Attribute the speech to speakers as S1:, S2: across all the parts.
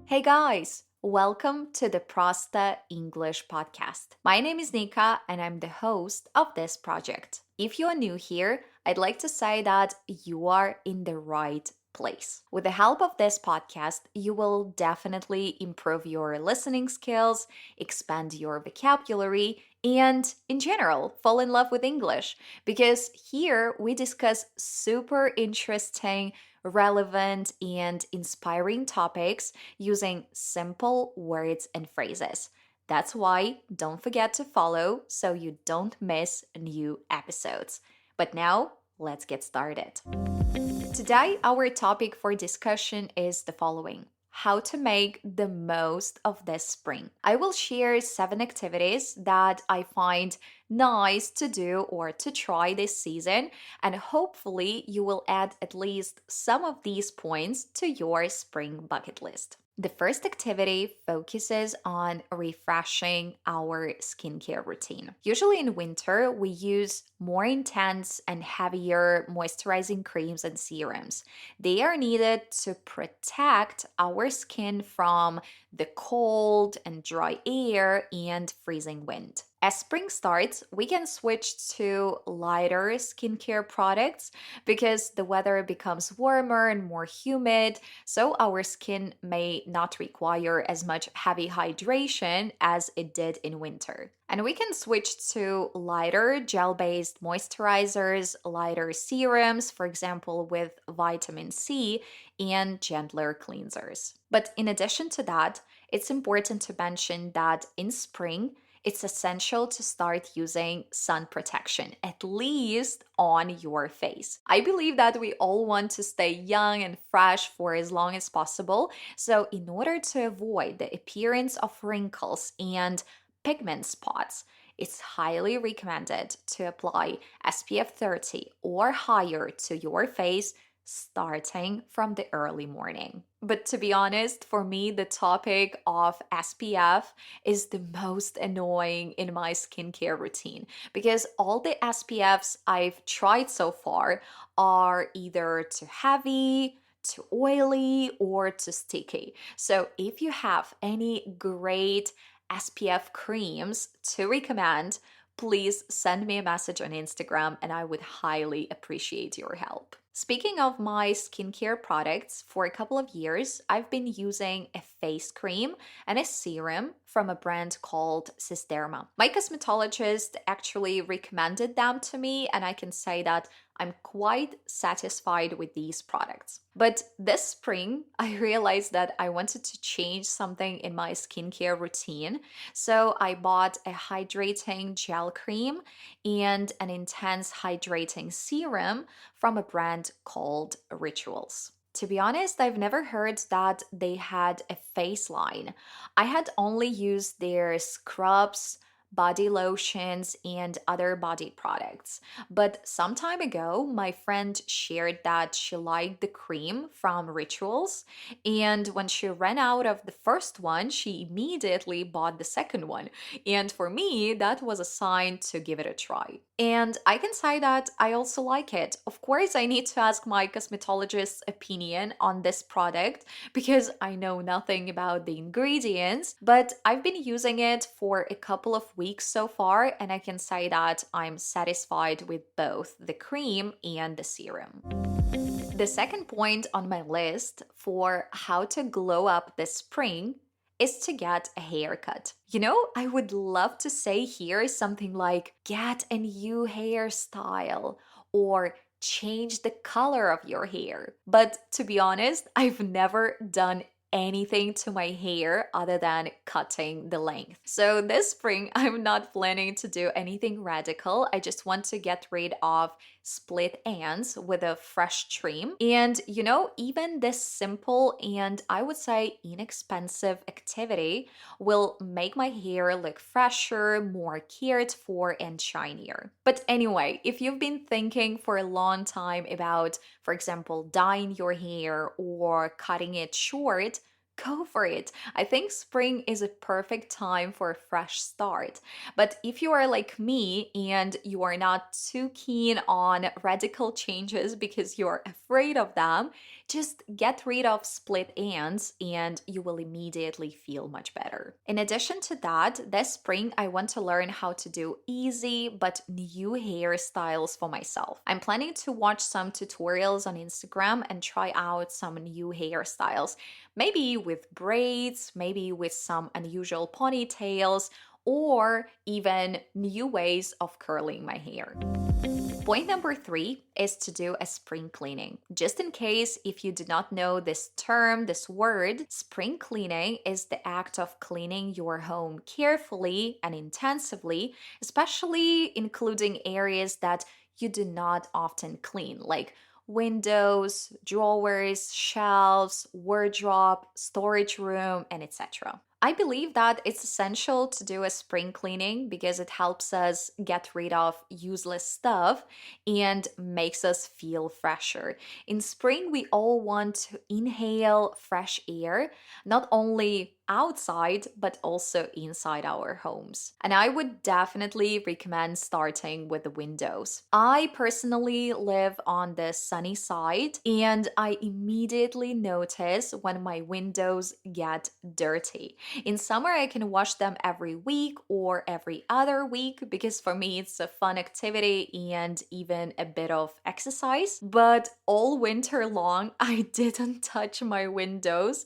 S1: Hey guys, welcome to the Prosta English podcast. My name is Nika and I'm the host of this project. If you are new here, I'd like to say that you are in the right place. With the help of this podcast, you will definitely improve your listening skills, expand your vocabulary, and in general, fall in love with English. Because here we discuss super interesting, relevant, and inspiring topics using simple words and phrases. That's why don't forget to follow so you don't miss new episodes. But now, let's get started. Today, our topic for discussion is the following: how to make the most of this spring. I will share 7 activities that I find nice to do or to try this season, and hopefully, you will add at least some of these points to your spring bucket list. The first activity focuses on refreshing our skincare routine. Usually in winter, we use more intense and heavier moisturizing creams and serums. They are needed to protect our skin from the cold and dry air and freezing wind. As spring starts, we can switch to lighter skincare products because the weather becomes warmer and more humid, so our skin may not require as much heavy hydration as it did in winter. And we can switch to lighter gel based moisturizers, lighter serums, for example, with vitamin C, and gentler cleansers. But in addition to that, it's important to mention that in spring, it's essential to start using sun protection, at least on your face. I believe that we all want to stay young and fresh for as long as possible. So, in order to avoid the appearance of wrinkles and pigment spots, it's highly recommended to apply SPF 30 or higher to your face starting from the early morning. But to be honest, for me, the topic of SPF is the most annoying in my skincare routine because all the SPFs I've tried so far are either too heavy, too oily, or too sticky. So if you have any great SPF creams to recommend, please send me a message on Instagram and I would highly appreciate your help. Speaking of my skincare products, for a couple of years, I've been using a face cream and a serum from a brand called Systema. My cosmetologist actually recommended them to me, and I can say that I'm quite satisfied with these products. But this spring, I realized that I wanted to change something in my skincare routine. So I bought a hydrating gel cream and an intense hydrating serum from a brand called Rituals. To be honest, I've never heard that they had a face line. I had only used their scrubs, body lotions, and other body products. But some time ago, my friend shared that she liked the cream from Rituals, and when she ran out of the first one, she immediately bought the second one. And for me, that was a sign to give it a try. And I can say that I also like it. Of course, I need to ask my cosmetologist's opinion on this product because I know nothing about the ingredients, but I've been using it for a couple of weeks so far, and I can say that I'm satisfied with both the cream and the serum. The second point on my list for how to glow up this spring is to get a haircut. I would love to say here something like get a new hairstyle or change the color of your hair. But to be honest, I've never done anything to my hair other than cutting the length. So this spring, I'm not planning to do anything radical. I just want to get rid of split ends with a fresh trim. And even this simple and I would say inexpensive activity will make my hair look fresher, more cared for, and shinier. But anyway, if you've been thinking for a long time about, for example, dyeing your hair or cutting it short, go for it. I think spring is a perfect time for a fresh start. But if you are like me and you are not too keen on radical changes because you're afraid of them, just get rid of split ends and you will immediately feel much better. In addition to that, this spring I want to learn how to do easy but new hairstyles for myself. I'm planning to watch some tutorials on Instagram and try out some new hairstyles, maybe with braids, maybe with some unusual ponytails, or even new ways of curling my hair. Point number 3 is to do a spring cleaning. Just in case if you do not know this term, this word, spring cleaning is the act of cleaning your home carefully and intensively, especially including areas that you do not often clean, like windows, drawers, shelves, wardrobe, storage room, and etc. I believe that it's essential to do a spring cleaning because it helps us get rid of useless stuff and makes us feel fresher. In spring, we all want to inhale fresh air, not only outside, but also inside our homes. And I would definitely recommend starting with the windows. I personally live on the sunny side, and I immediately notice when my windows get dirty. In summer, I can wash them every week or every other week because for me it's a fun activity and even a bit of exercise. But all winter long, I didn't touch my windows,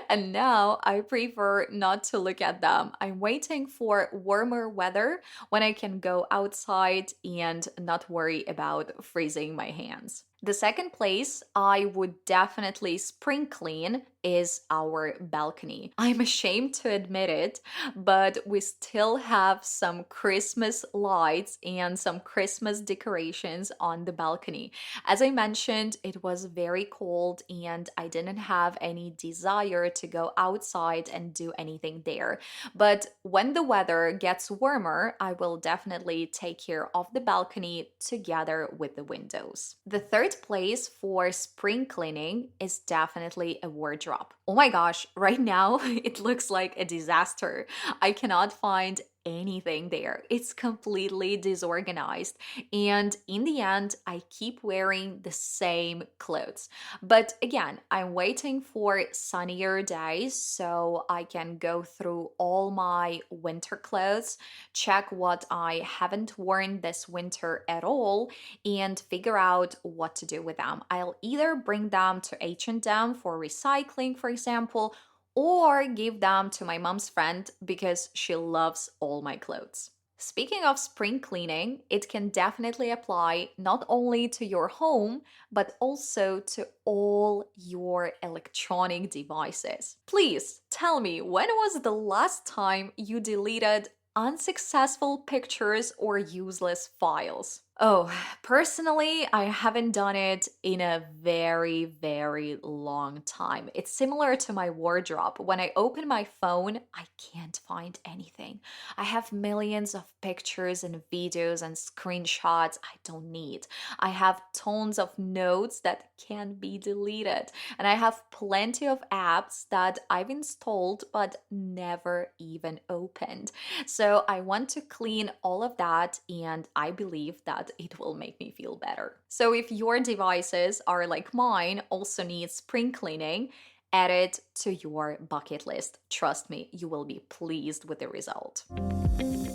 S1: and now I prefer not to look at them. I'm waiting for warmer weather when I can go outside and not worry about freezing my hands. The second place I would definitely spring clean is our balcony. I'm ashamed to admit it, but we still have some Christmas lights and some Christmas decorations on the balcony. As I mentioned, it was very cold and I didn't have any desire to go outside and do anything there. But when the weather gets warmer, I will definitely take care of the balcony together with the windows. The third place for spring cleaning is definitely a wardrobe. Oh my gosh, right now it looks like a disaster. I cannot find anything there. It's completely disorganized. And in the end, I keep wearing the same clothes. But again, I'm waiting for sunnier days so I can go through all my winter clothes, check what I haven't worn this winter at all, and figure out what to do with them. I'll either bring them to H&M for recycling, for example, or give them to my mom's friend because she loves all my clothes. Speaking of spring cleaning, it can definitely apply not only to your home, but also to all your electronic devices. Please tell me, when was the last time you deleted unsuccessful pictures or useless files? Oh, personally, I haven't done it in a very, very long time. It's similar to my wardrobe. When I open my phone, I can't find anything. I have millions of pictures and videos and screenshots I don't need. I have tons of notes that can't be deleted. And I have plenty of apps that I've installed but never even opened. So I want to clean all of that, and I believe that it will make me feel better. So if your devices are like mine, also need spring cleaning, add it to your bucket list. Trust me, you will be pleased with the result.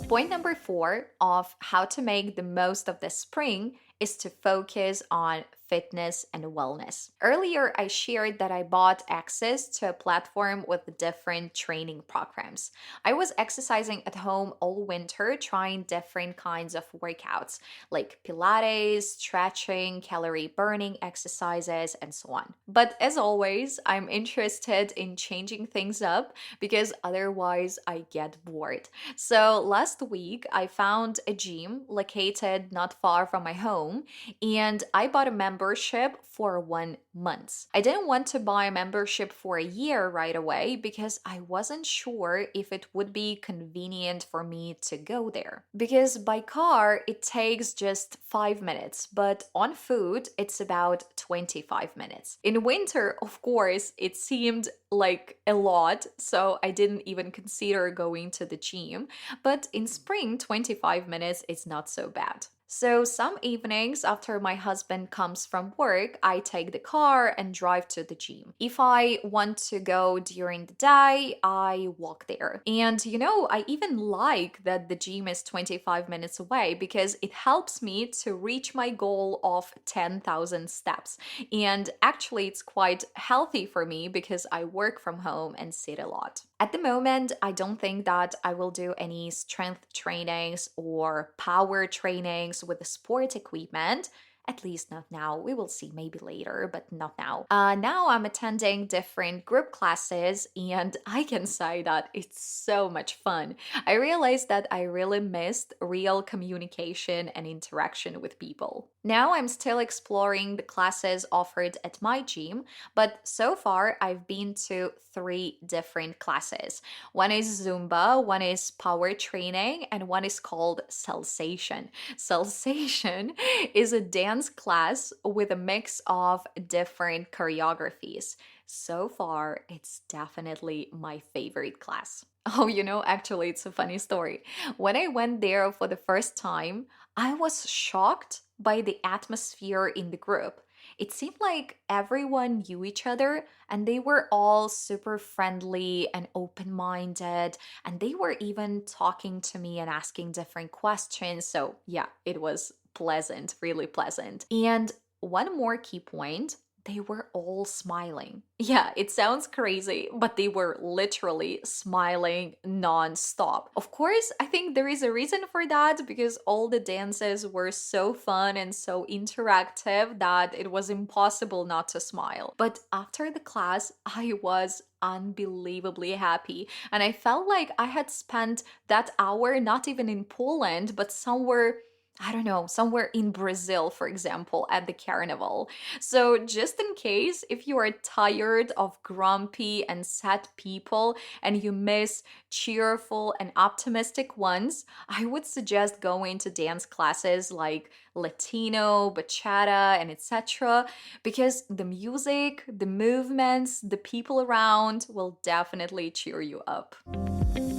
S1: Point number 4 of how to make the most of the spring is to focus on fitness and wellness. Earlier, I shared that I bought access to a platform with different training programs. I was exercising at home all winter, trying different kinds of workouts like Pilates, stretching, calorie burning exercises, and so on. But as always, I'm interested in changing things up because otherwise I get bored. So last week, I found a gym located not far from my home home, and I bought a membership for 1 month. I didn't want to buy a membership for a year right away because I wasn't sure if it would be convenient for me to go there. Because by car, it takes just 5 minutes, but on foot, it's about 25 minutes. In winter, of course, it seemed like a lot, so I didn't even consider going to the gym. But in spring, 25 minutes is not so bad. So some evenings after my husband comes from work, I take the car and drive to the gym. If I want to go during the day, I walk there. And I even like that the gym is 25 minutes away because it helps me to reach my goal of 10,000 steps. And actually, it's quite healthy for me because I work from home and sit a lot. At the moment, I don't think that I will do any strength trainings or power trainings with the sport equipment. At least not now. We will see maybe later, but not now. Now I'm attending different group classes, and I can say that it's so much fun. I realized that I really missed real communication and interaction with people. Now I'm still exploring the classes offered at my gym, but so far I've been to 3 different classes. One is Zumba, one is power training, and one is called Salsation. Salsation is a dance class with a mix of different choreographies. So far, it's definitely my favorite class. Oh, actually, it's a funny story. When I went there for the first time, I was shocked by the atmosphere in the group. It seemed like everyone knew each other and they were all super friendly and open minded. And they were even talking to me and asking different questions. So, yeah, it was pleasant, really pleasant. And one more key point, they were all smiling. Yeah, it sounds crazy, but they were literally smiling non-stop. Of course, I think there is a reason for that because all the dances were so fun and so interactive that it was impossible not to smile. But after the class, I was unbelievably happy, and I felt like I had spent that hour not even in Poland, but somewhere, I don't know, somewhere in Brazil, for example, at the carnival. So, just in case, if you are tired of grumpy and sad people and you miss cheerful and optimistic ones, I would suggest going to dance classes like Latino, bachata, and etc. because the music, the movements, the people around will definitely cheer you up.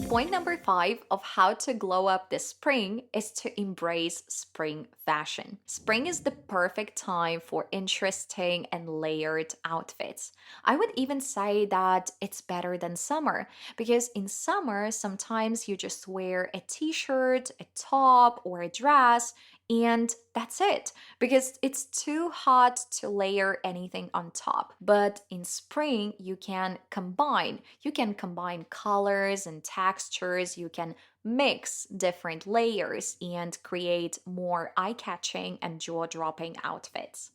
S1: Point number 5 of how to glow up this spring is to embrace spring fashion. Spring is the perfect time for interesting and layered outfits. I would even say that it's better than summer because in summer, sometimes you just wear a t-shirt, a top, or a dress, and that's it because it's too hot to layer anything on top. But in spring, you can combine. You can combine colors and textures. You can mix different layers and create more eye-catching and jaw-dropping outfits.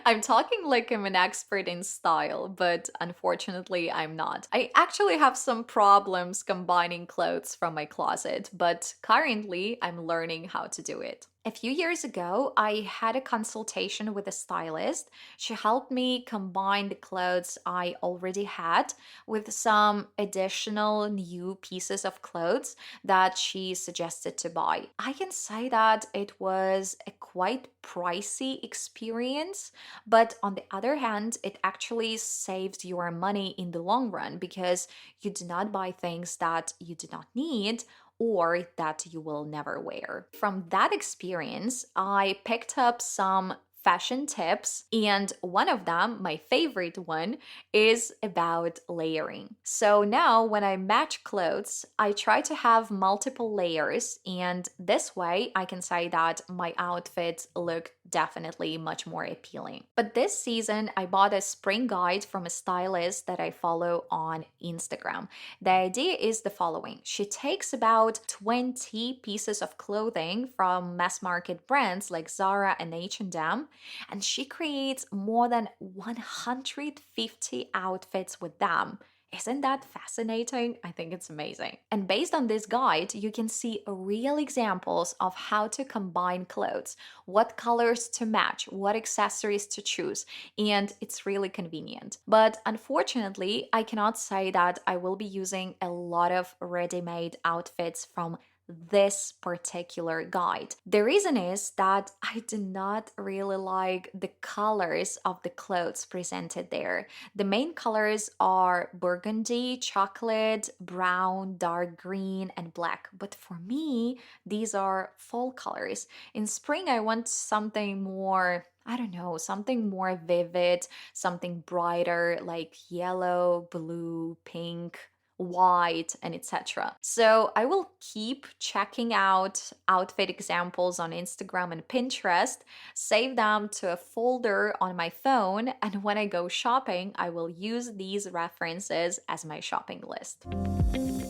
S1: I'm talking like I'm an expert in style, but unfortunately, I'm not. I actually have some problems combining clothes from my closet, but currently, I'm learning how to do it. A few years ago, I had a consultation with a stylist. She helped me combine the clothes I already had with some additional new pieces of clothes that she suggested to buy. I can say that it was a quite pricey experience, but on the other hand, it actually saves your money in the long run because you do not buy things that you do not need or that you will never wear. From that experience, I picked up some fashion tips, and one of them, my favorite one, is about layering. So now when I match clothes, I try to have multiple layers, and this way I can say that my outfits look definitely much more appealing. But this season, I bought a spring guide from a stylist that I follow on Instagram. The idea is the following. She takes about 20 pieces of clothing from mass market brands like Zara and H&M, and she creates more than 150 outfits with them. Isn't that fascinating? I think it's amazing. And based on this guide, you can see real examples of how to combine clothes, what colors to match, what accessories to choose, and it's really convenient. But unfortunately, I cannot say that I will be using a lot of ready-made outfits from this particular guide. The reason is that I do not really like the colors of the clothes presented there. The main colors are burgundy, chocolate, brown, dark green, and black. But for me, these are fall colors. In spring, I want something more, I don't know, something more vivid, something brighter like yellow, blue, pink, white, and etc. So I will keep checking out outfit examples on Instagram and Pinterest, save them to a folder on my phone, and when I go shopping, I will use these references as my shopping list.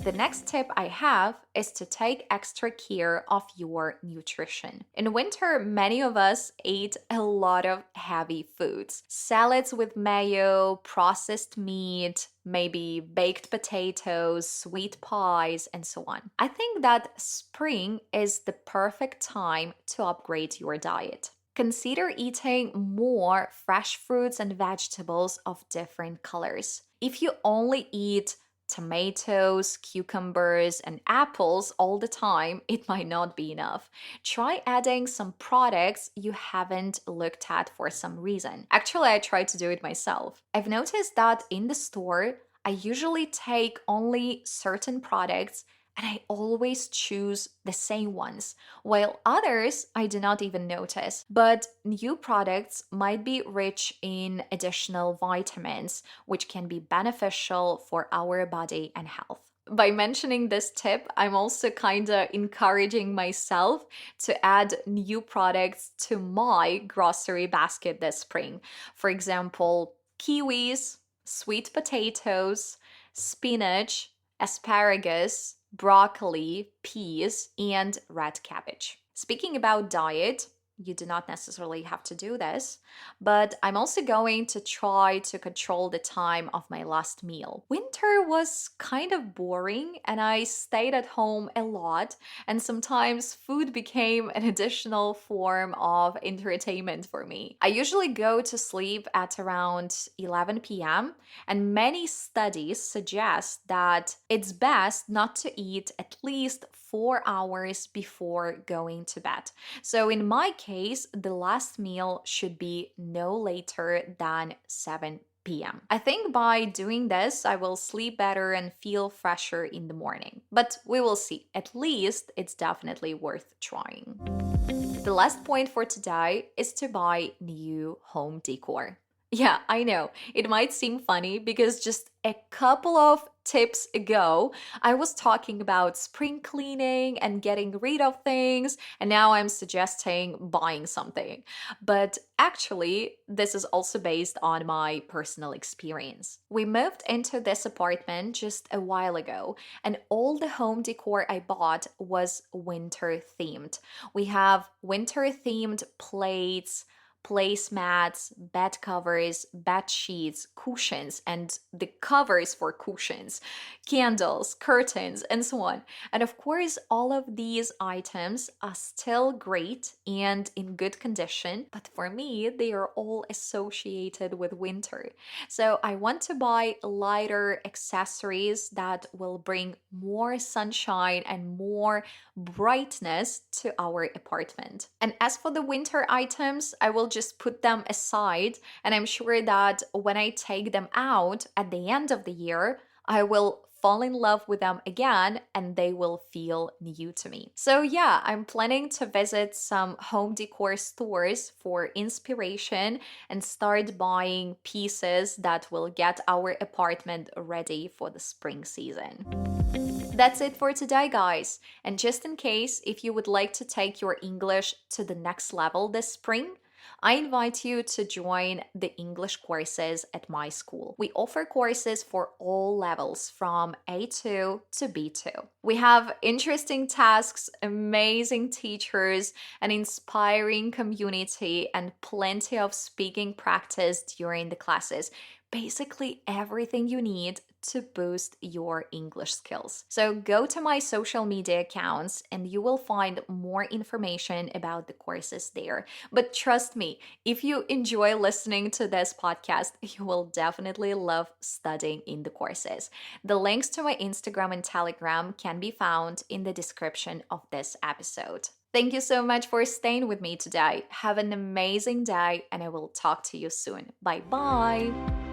S1: The next tip I have is to take extra care of your nutrition. In winter, many of us eat a lot of heavy foods. Salads with mayo, processed meat, maybe baked potatoes, sweet pies, and so on. I think that spring is the perfect time to upgrade your diet. Consider eating more fresh fruits and vegetables of different colors. If you only eat tomatoes, cucumbers, and apples all the time, it might not be enough. Try adding some products you haven't looked at for some reason. Actually, I tried to do it myself. I've noticed that in the store, I usually take only certain products and I always choose the same ones, while others I do not even notice. But new products might be rich in additional vitamins, which can be beneficial for our body and health. By mentioning this tip, I'm also kind of encouraging myself to add new products to my grocery basket this spring. For example, kiwis, sweet potatoes, spinach, asparagus, broccoli, peas, and red cabbage. Speaking about diet, you do not necessarily have to do this, but I'm also going to try to control the time of my last meal. Winter was kind of boring and I stayed at home a lot, and sometimes food became an additional form of entertainment for me. I usually go to sleep at around 11 p.m., and many studies suggest that it's best not to eat at least 4 hours before going to bed. So in my case, the last meal should be no later than 7 p.m. I think by doing this, I will sleep better and feel fresher in the morning. But we will see. At least it's definitely worth trying. The last point for today is to buy new home decor. Yeah, I know. It might seem funny because just a couple of tips ago, I was talking about spring cleaning and getting rid of things, and now I'm suggesting buying something. But actually, this is also based on my personal experience. We moved into this apartment just a while ago, and all the home decor I bought was winter themed. We have winter themed plates, placemats, bed covers, bed sheets, cushions, and the covers for cushions, candles, curtains, and so on. And of course, all of these items are still great and in good condition, but for me, they are all associated with winter. So I want to buy lighter accessories that will bring more sunshine and more brightness to our apartment. And as for the winter items, I will just put them aside, and I'm sure that when I take them out at the end of the year, I will fall in love with them again and they will feel new to me. So yeah, I'm planning to visit some home decor stores for inspiration and start buying pieces that will get our apartment ready for the spring season. That's it for today, guys. And just in case, if you would like to take your English to the next level this spring, I invite you to join the English courses at my school. We offer courses for all levels from A2 to B2. We have interesting tasks, amazing teachers, an inspiring community, and plenty of speaking practice during the classes. basically everything you need to boost your English skills. So go to my social media accounts and you will find more information about the courses there. But trust me, if you enjoy listening to this podcast, you will definitely love studying in the courses. The links to my Instagram and Telegram can be found in the description of this episode. Thank you so much for staying with me today. Have an amazing day, and I will talk to you soon. Bye bye.